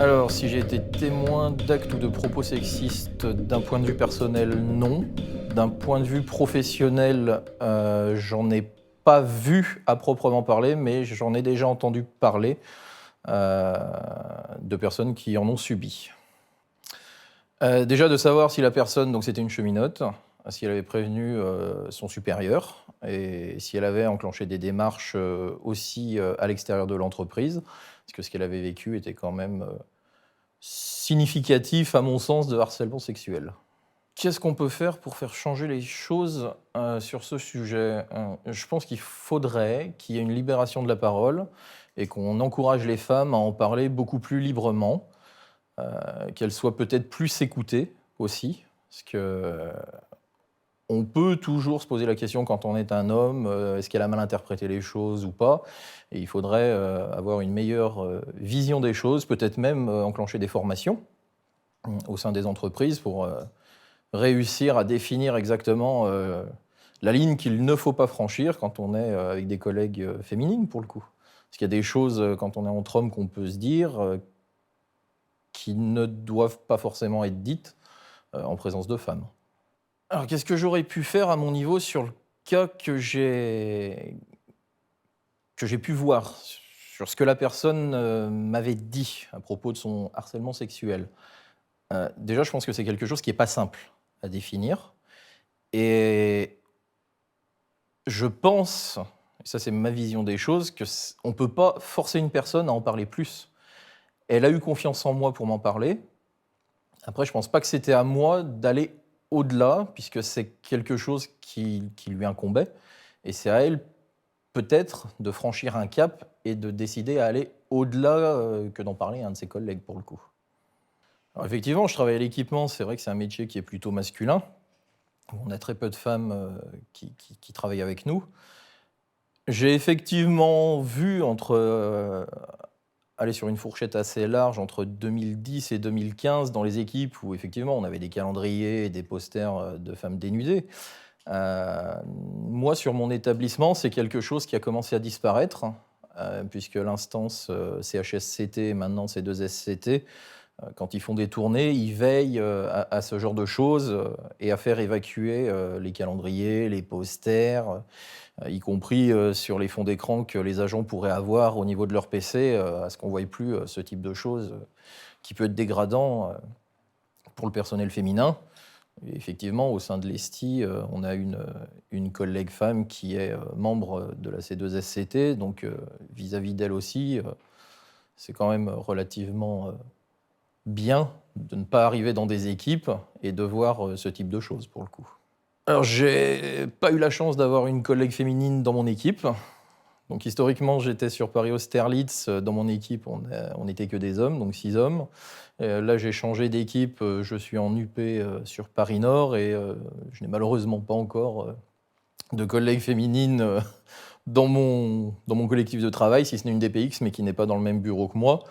Alors, si j'ai été témoin d'actes ou de propos sexistes d'un point de vue personnel, non. D'un point de vue professionnel, j'en ai pas vu à proprement parler, mais j'en ai déjà entendu parler, heu, de personnes qui en ont subi. Déjà de savoir si la personne donc c'était une cheminote, si elle avait prévenu, son supérieur et si elle avait enclenché des démarches, aussi, à l'extérieur de l'entreprise. Parce que ce qu'elle avait vécu était quand même, significatif, à mon sens, de harcèlement sexuel. Qu'est-ce qu'on peut faire pour faire changer les choses, sur ce sujet? Je pense qu'il faudrait qu'il y ait une libération de la parole et qu'on encourage les femmes à en parler beaucoup plus librement, qu'elles soient peut-être plus écoutées aussi. Parce que on peut toujours se poser la question quand on est un homme, est-ce qu'elle a mal interprété les choses ou pas? Et il faudrait, avoir une meilleure, vision des choses, peut-être même, enclencher des formations, au sein des entreprises pour, réussir à définir exactement, la ligne qu'il ne faut pas franchir quand on est, avec des collègues, féminines pour le coup. Parce qu'il y a des choses, quand on est entre hommes qu'on peut se dire, qui ne doivent pas forcément être dites, en présence de femmes. Alors qu'est-ce que j'aurais pu faire à mon niveau sur le cas que j'ai pu voir, sur ce que la personne, m'avait dit à propos de son harcèlement sexuel? Déjà je pense que c'est quelque chose qui est pas simple à définir et je pense, et ça c'est ma vision des choses, que on peut pas forcer une personne à en parler plus. Elle a eu confiance en moi pour m'en parler. Après, je pense pas que c'était à moi d'aller au-delà, puisque c'est quelque chose qui lui incombait. Et c'est à elle, peut-être, de franchir un cap et de décider à aller au-delà que d'en parler à un de ses collègues, pour le coup. Alors, effectivement, je travaille à l'équipement, c'est vrai que c'est un métier qui est plutôt masculin. On a très peu de femmes qui travaillent avec nous. J'ai effectivement vu aller sur une fourchette assez large entre 2010 et 2015 dans les équipes où effectivement on avait des calendriers et des posters, de femmes dénudées. Moi sur mon établissement, c'est quelque chose qui a commencé à disparaître, puisque l'instance, CHSCT, maintenant C2SCT, quand ils font des tournées, ils veillent, à ce genre de choses, et à faire évacuer, les calendriers, les posters, y compris, sur les fonds d'écran que les agents pourraient avoir au niveau de leur PC, à ce qu'on ne voie plus, ce type de choses, qui peut être dégradant, pour le personnel féminin. Et effectivement, au sein de l'ESTI, on a une collègue femme qui est, membre, de la C2SCT, donc vis-à-vis d'elle aussi, c'est quand même relativement, bien de ne pas arriver dans des équipes et de voir, ce type de choses, pour le coup. Alors, j'ai pas eu la chance d'avoir une collègue féminine dans mon équipe. Donc historiquement, j'étais sur Paris Austerlitz, dans mon équipe, on était que des hommes, donc 6 hommes. Là, j'ai changé d'équipe, je suis en UP, sur Paris Nord et je n'ai malheureusement pas encore, de collègues féminines, dans mon collectif de travail, si ce n'est une DPX, mais qui n'est pas dans le même bureau que moi.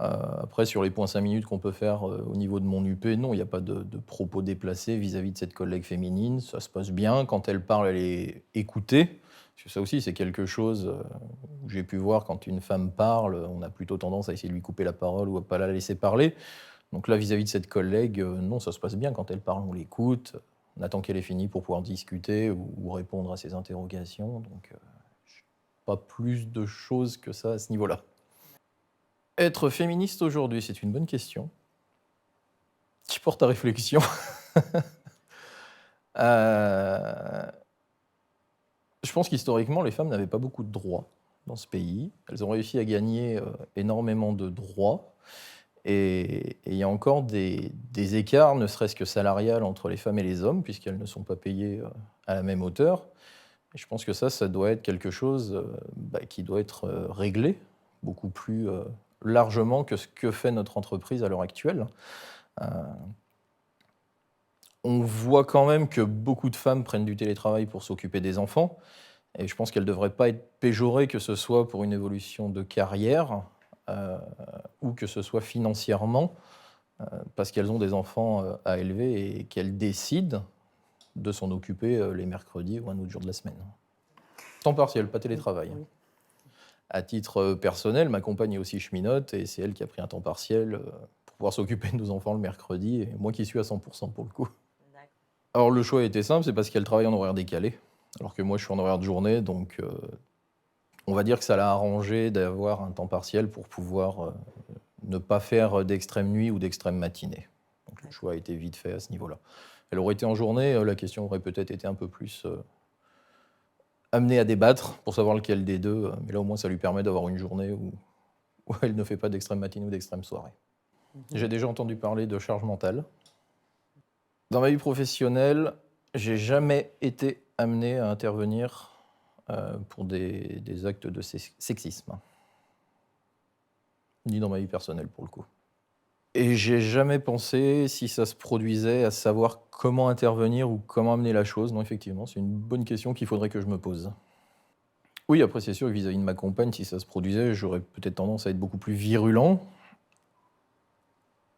Après sur les points 5 minutes qu'on peut faire, au niveau de mon UP, non, il n'y a pas de propos déplacés vis-à-vis de cette collègue féminine. Ça se passe bien. Quand elle parle, elle est écoutée. Parce que ça aussi, c'est quelque chose, où j'ai pu voir quand une femme parle, on a plutôt tendance à essayer de lui couper la parole ou à pas la laisser parler. Donc là, vis-à-vis de cette collègue, non, ça se passe bien. Quand elle parle, on l'écoute. On attend qu'elle ait fini pour pouvoir discuter ou répondre à ses interrogations. Donc, pas plus de choses que ça à ce niveau-là. Être féministe aujourd'hui, c'est une bonne question qui porte à réflexion. Heu, je pense qu'historiquement, les femmes n'avaient pas beaucoup de droits dans ce pays. Elles ont réussi à gagner, énormément de droits et il y a encore des écarts, ne serait-ce que salarial, entre les femmes et les hommes, puisqu'elles ne sont pas payées, à la même hauteur. Et je pense que ça doit être quelque chose, qui doit être, réglé beaucoup plus, largement que ce que fait notre entreprise à l'heure actuelle. Heu On voit quand même que beaucoup de femmes prennent du télétravail pour s'occuper des enfants et je pense qu'elles ne devraient pas être péjorées, que ce soit pour une évolution de carrière, heu, ou que ce soit financièrement, parce qu'elles ont des enfants, à élever et qu'elles décident de s'en occuper, les mercredis ou un autre jour de la semaine. Temps partiel, pas Oui, télétravail. oui. À titre personnel, ma compagne est aussi cheminote et c'est elle qui a pris un temps partiel pour pouvoir s'occuper de nos enfants le mercredi et moi qui suis à 100% pour le coup. D'accord. Alors le choix était simple, c'est parce qu'elle travaille en horaire décalé, alors que moi je suis en horaire de journée, donc on va dire que ça l'a arrangé d'avoir un temps partiel pour pouvoir ne pas faire d'extrême nuit ou d'extrême matinée. Donc le choix a été vite fait à ce niveau-là. Elle aurait été en journée, la question aurait peut-être été un peu plus amenée à débattre pour savoir lequel des deux, mais là au moins ça lui permet d'avoir une journée où elle ne fait pas d'extrême matinée ou d'extrême soirée. J'ai déjà entendu parler de charge mentale. Dans ma vie professionnelle, j'ai jamais été amené à intervenir pour des actes de sexisme, ni dans ma vie personnelle pour le coup. Et j'ai jamais pensé, si ça se produisait, à savoir comment intervenir ou comment amener la chose. Non, effectivement, c'est une bonne question qu'il faudrait que je me pose. Oui, après, c'est sûr que vis-à-vis de ma compagne, si ça se produisait, j'aurais peut-être tendance à être beaucoup plus virulent.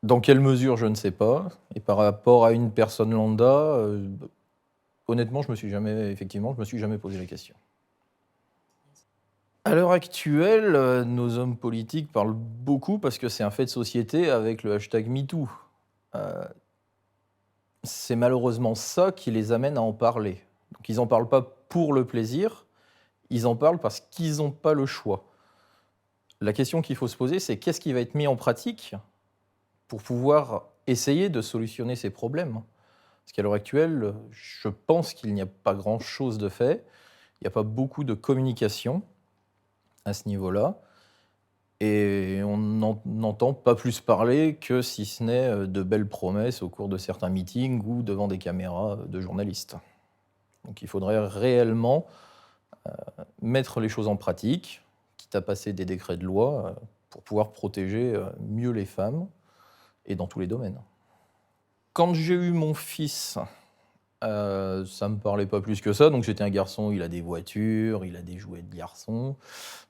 Dans quelle mesure, je ne sais pas. Et par rapport à une personne lambda, honnêtement, je me suis jamais posé la question. À l'heure actuelle, nos hommes politiques parlent beaucoup parce que c'est un fait de société avec le hashtag #MeToo. Heu, c'est malheureusement ça qui les amène à en parler. Donc ils en parlent pas pour le plaisir, ils en parlent parce qu'ils n'ont pas le choix. La question qu'il faut se poser, c'est qu'est-ce qui va être mis en pratique pour pouvoir essayer de solutionner ces problèmes? Parce qu'à l'heure actuelle, je pense qu'il n'y a pas grand-chose de fait. Il n'y a pas beaucoup de communication à ce niveau-là. Et on n'entend pas plus parler que si ce n'est de belles promesses au cours de certains meetings ou devant des caméras de journalistes. Donc il faudrait réellement mettre les choses en pratique, quitte à passer des décrets de loi pour pouvoir protéger mieux les femmes et dans tous les domaines. Quand j'ai eu mon fils, ça me parlait pas plus que ça. Donc j'étais un garçon, il a des voitures, il a des jouets de garçon.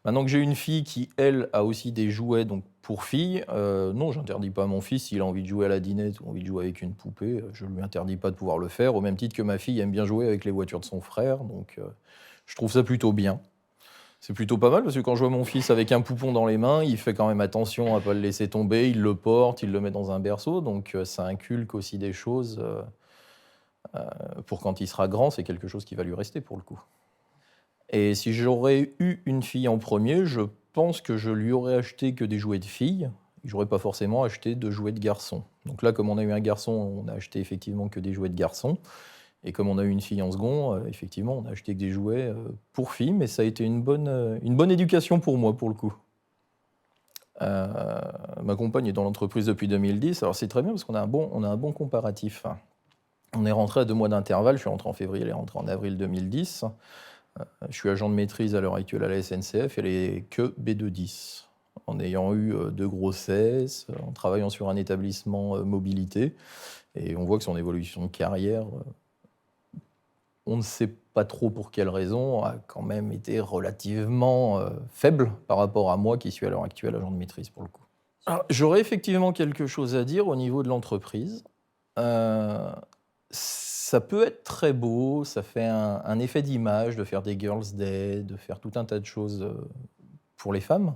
Maintenant que j'ai une fille qui, elle, a aussi des jouets donc pour filles, non, j'interdis pas à mon fils s'il a envie de jouer à la dinette ou envie de jouer avec une poupée, je lui interdis pas de pouvoir le faire, au même titre que ma fille aime bien jouer avec les voitures de son frère, donc je trouve ça plutôt bien. C'est plutôt pas mal parce que quand je vois mon fils avec un poupon dans les mains, il fait quand même attention à pas le laisser tomber, il le porte, il le met dans un berceau, donc ça inculque aussi des choses pour quand il sera grand, c'est quelque chose qui va lui rester pour le coup. Et si j'aurais eu une fille en premier, je pense que je lui aurais acheté que des jouets de filles. J'aurais pas forcément acheté de jouets de garçons. Donc là, comme on a eu un garçon, on a acheté effectivement que des jouets de garçons. Et comme on a eu une fille en second, effectivement, on a acheté que des jouets pour filles. Mais ça a été une bonne éducation pour moi, pour le coup. Ma compagne est dans l'entreprise depuis 2010. Alors c'est très bien parce qu'on a un bon comparatif. On est rentré à 2 mois d'intervalle. Je suis rentré en février, elle est rentrée en avril 2010. Je suis agent de maîtrise à l'heure actuelle à la SNCF, elle est que B210. En ayant eu 2 grossesses, en travaillant sur un établissement mobilité, et on voit que son évolution de carrière, on ne sait pas trop pour quelle raison, a quand même été relativement faible par rapport à moi qui suis à l'heure actuelle agent de maîtrise pour le coup. Alors, j'aurais effectivement quelque chose à dire au niveau de l'entreprise. Euh, Ça peut être très beau, ça fait un effet d'image de faire des Girls' Day, de faire tout un tas de choses pour les femmes.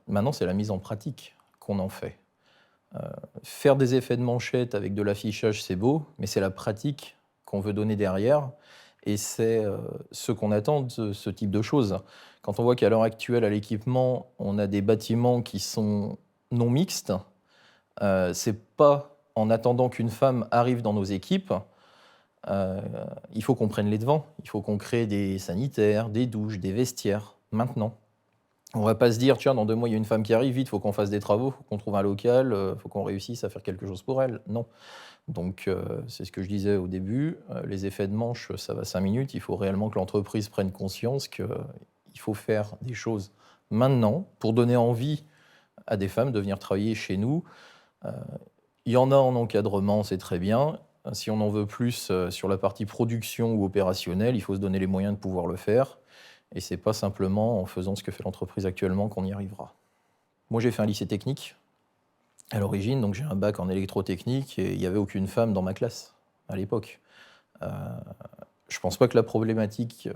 Maintenant, c'est la mise en pratique qu'on en fait. Faire des effets de manchette avec de l'affichage, c'est beau, mais c'est la pratique qu'on veut donner derrière. Et c'est ce qu'on attend de ce type de choses. Quand on voit qu'à l'heure actuelle, à l'équipement, on a des bâtiments qui sont non mixtes, c'est pas en attendant qu'une femme arrive dans nos équipes. Il faut qu'on prenne les devants. Il faut qu'on crée des sanitaires, des douches, des vestiaires, maintenant. On va pas se dire, tiens, dans 2 mois, il y a une femme qui arrive, vite, il faut qu'on fasse des travaux, il faut qu'on trouve un local, il faut qu'on réussisse à faire quelque chose pour elle. Non. Donc, c'est ce que je disais au début, les effets de manche, ça va 5 minutes. Il faut réellement que l'entreprise prenne conscience qu'il faut faire des choses maintenant pour donner envie à des femmes de venir travailler chez nous. Il y en a en encadrement, c'est très bien. Si on en veut plus sur la partie production ou opérationnelle, il faut se donner les moyens de pouvoir le faire. Et c'est pas simplement en faisant ce que fait l'entreprise actuellement qu'on y arrivera. Moi, j'ai fait un lycée technique à l'origine, donc j'ai un bac en électrotechnique et il n'y avait aucune femme dans ma classe à l'époque. Je ne pense pas que la problématique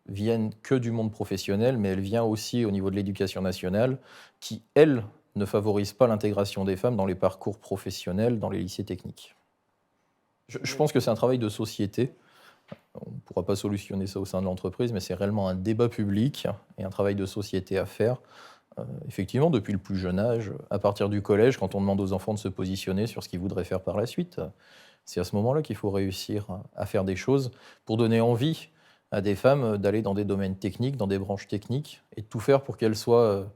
vienne que du monde professionnel, mais elle vient aussi au niveau de l'éducation nationale, qui, elle, ne favorise pas l'intégration des femmes dans les parcours professionnels, dans les lycées techniques. Je pense que c'est un travail de société. On ne pourra pas solutionner ça au sein de l'entreprise, mais c'est réellement un débat public et un travail de société à faire. Effectivement, depuis le plus jeune âge, à partir du collège, quand on demande aux enfants de se positionner sur ce qu'ils voudraient faire par la suite, c'est à ce moment-là qu'il faut réussir à faire des choses pour donner envie à des femmes d'aller dans des domaines techniques, dans des branches techniques, et de tout faire pour qu'elles soient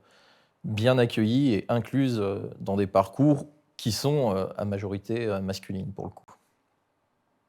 bien accueillies et incluses dans des parcours qui sont à majorité masculine, pour le coup.